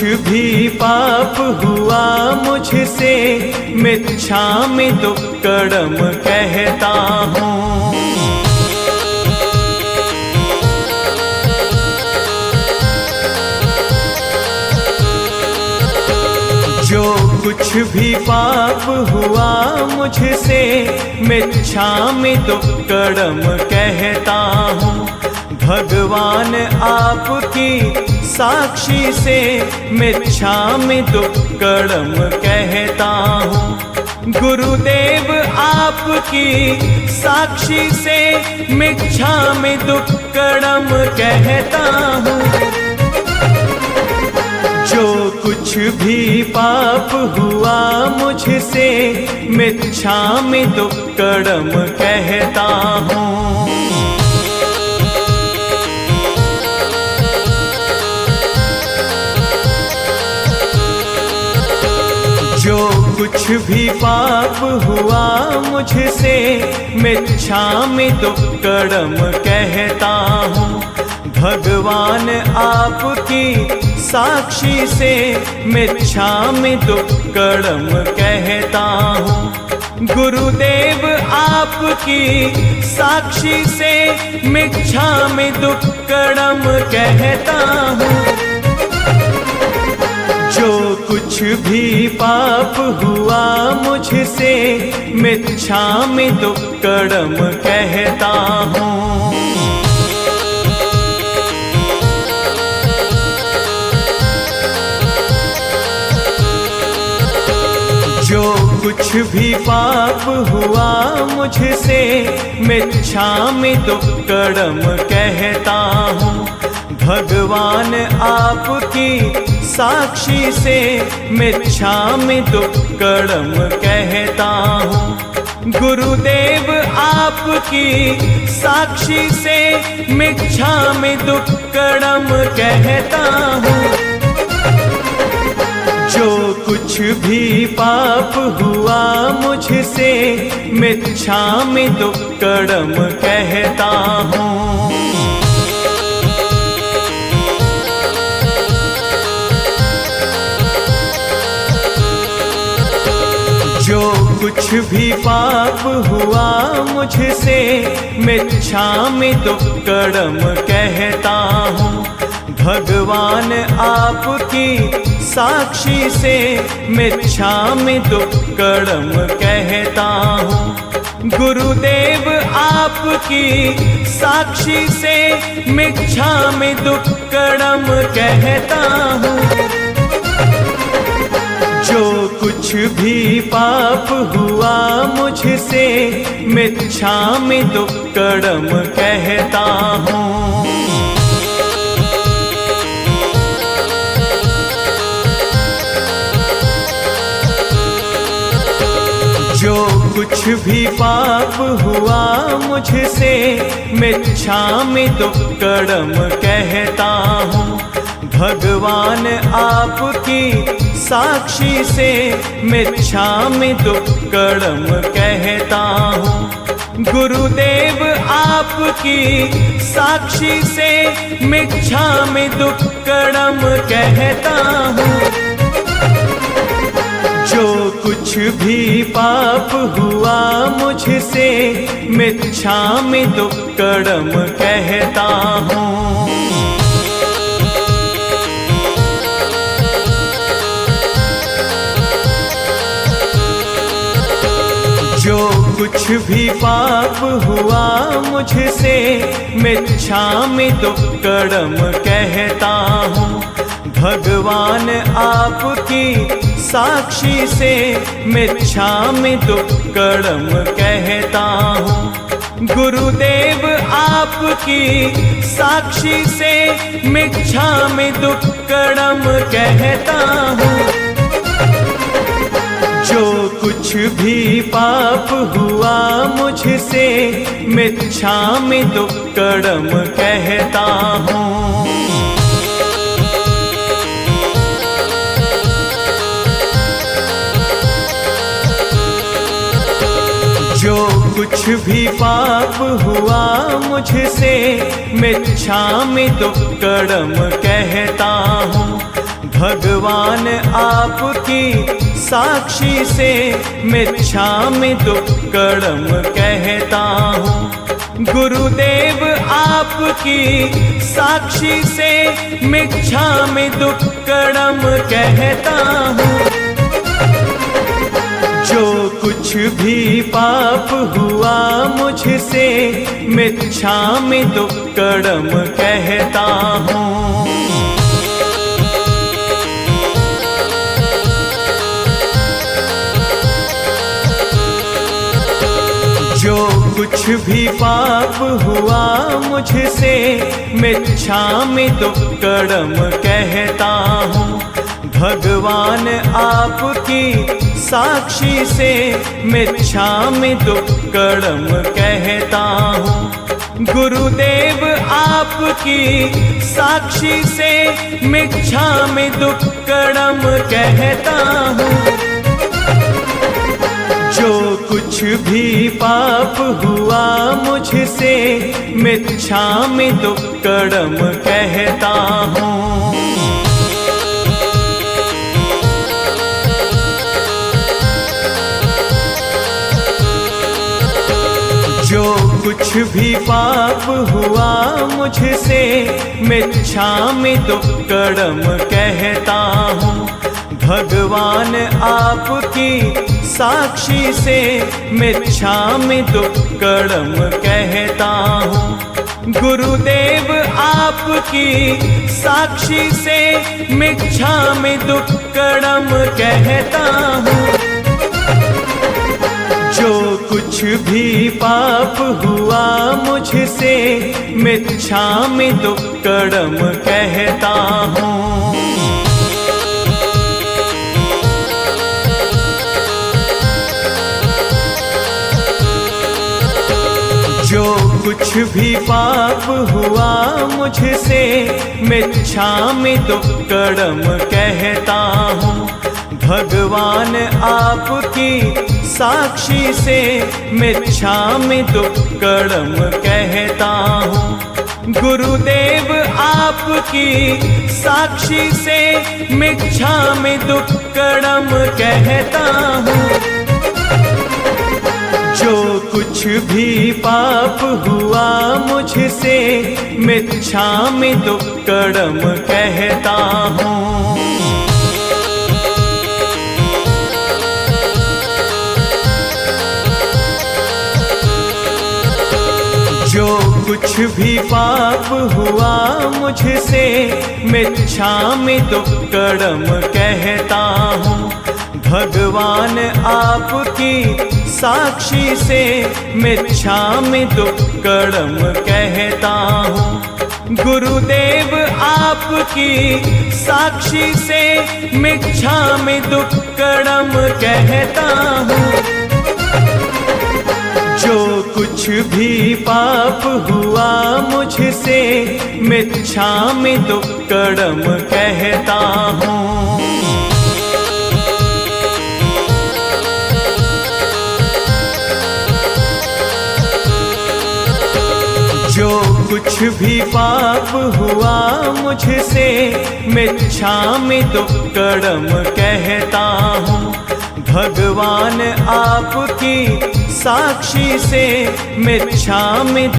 भी पाप हुआ मुझसे मिच्छामि दुक्कडम कहता हूँ। जो कुछ भी पाप हुआ मुझसे मिच्छामि दुक्कडम कहता हूँ। भगवान आपकी साक्षी से मिच्छामि दुक्कडम कहता हूँ। गुरुदेव आपकी साक्षी से मिच्छामि दुक्कडम कहता हूँ। जो कुछ भी पाप हुआ मुझसे मिच्छामि दुक्कडम कहता हूँ। जो कुछ भी पाप हुआ मुझसे मिच्छामि दुक्कडम कहता हूँ। भगवान आपकी साक्षी से मिच्छामि दुक्कडम कहता हूँ। गुरुदेव आपकी साक्षी से मिच्छामि दुक्कडम कहता हूँ। जो कुछ भी पाप हुआ मुझसे मिच्छामि दुक्कडम कहता हूँ। जो कुछ भी पाप हुआ मुझसे मिच्छामि दुक्कडम कहता हूँ। भगवान आपकी साक्षी से मिच्छामि दुक्कडम कहता हूँ। गुरुदेव आपकी साक्षी से मिच्छामि दुक्कडम कहता हूँ। जो कुछ भी पाप हुआ मुझसे मिच्छामि दुक्कडम कहता हूँ। जो कुछ भी पाप हुआ मुझसे मिच्छामि दुक्कडम कहता हूँ। भगवान आपकी साक्षी से मिच्छामि दुक्कडम कहता हूँ। गुरुदेव आपकी साक्षी से मिच्छामि दुक्कडम कहता हूँ। जो कुछ भी पाप हुआ मुझसे मिच्छामि दुक्कडम कहता हूँ। जो कुछ भी पाप हुआ मुझसे मिच्छामि दुक्कडम कहता हूँ। भगवान आपकी साक्षी से मिच्छामि दुक्कडम कहता हूँ। गुरुदेव आपकी साक्षी से मिच्छामि दुक्कडम कहता हूँ। जो कुछ भी पाप हुआ मुझसे मिच्छामि दुक्कडम कहता हूँ। जो कुछ भी पाप हुआ मुझसे मिच्छामि दुक्कडम कहता हूँ। भगवान आपकी साक्षी से मिच्छामि दुक्कडम कहता हूँ। गुरुदेव आपकी साक्षी से मिच्छामि दुक्कडम कहता हूँ। जो कुछ भी पाप हुआ मुझसे मिच्छामि दुक्कडम कहता हूँ। जो कुछ भी पाप हुआ मुझसे मिच्छामि दुक्कडम कहता हूँ। भगवान आपकी साक्षी से मिच्छामि दुक्कडम कहता हूँ। गुरुदेव आपकी साक्षी से मिच्छामि दुक्कडम कहता हूँ। जो कुछ भी पाप हुआ मुझसे मिच्छामि दुक्कडम कहता हूँ। जो कुछ भी पाप हुआ मुझसे मिच्छामि दुक्कडम कहता हूँ। भगवान आपकी साक्षी से मिच्छामि दुक्कडम कहता हूँ। गुरुदेव आपकी साक्षी से मिच्छामि दुक्कडम कहता हूँ। जो कुछ भी पाप हुआ मुझसे मिच्छामि दुक्कडम कहता हूँ। जो कुछ भी पाप हुआ मुझसे मिच्छामि दुक्कडम कहता हूँ। भगवान आपकी साक्षी से मिच्छामि दुक्कडम कहता हूँ। गुरुदेव आपकी साक्षी से मिच्छामि दुक्कडम कहता हूँ। जो कुछ भी पाप हुआ मुझसे मिच्छामि दुक्कडम कहता हूँ। जो कुछ भी पाप हुआ मुझसे मिच्छामि दुक्कडम कहता हूँ। भगवान आपकी साक्षी से मिच्छामि दुक्कडम कहता हूँ। गुरुदेव आपकी साक्षी से मिच्छामि दुक्कडम कहता हूँ। जो कुछ भी पाप हुआ मुझसे मिच्छामि दुक्कडम कहता हूँ। जो कुछ भी पाप हुआ मुझसे मिच्छामि दुक्कडम कहता हूँ। भगवान आपकी साक्षी से मिच्छामि दुक्कडम कहता हूँ। गुरुदेव आपकी साक्षी से मिच्छामि दुक्कडम कहता हूँ। जो कुछ भी पाप हुआ मुझसे मिच्छामि दुक्कडम कहता हूँ। जो कुछ भी पाप हुआ मुझसे मिच्छामि दुक्कडम कहता हूँ। भगवान आपकी साक्षी से मिच्छामि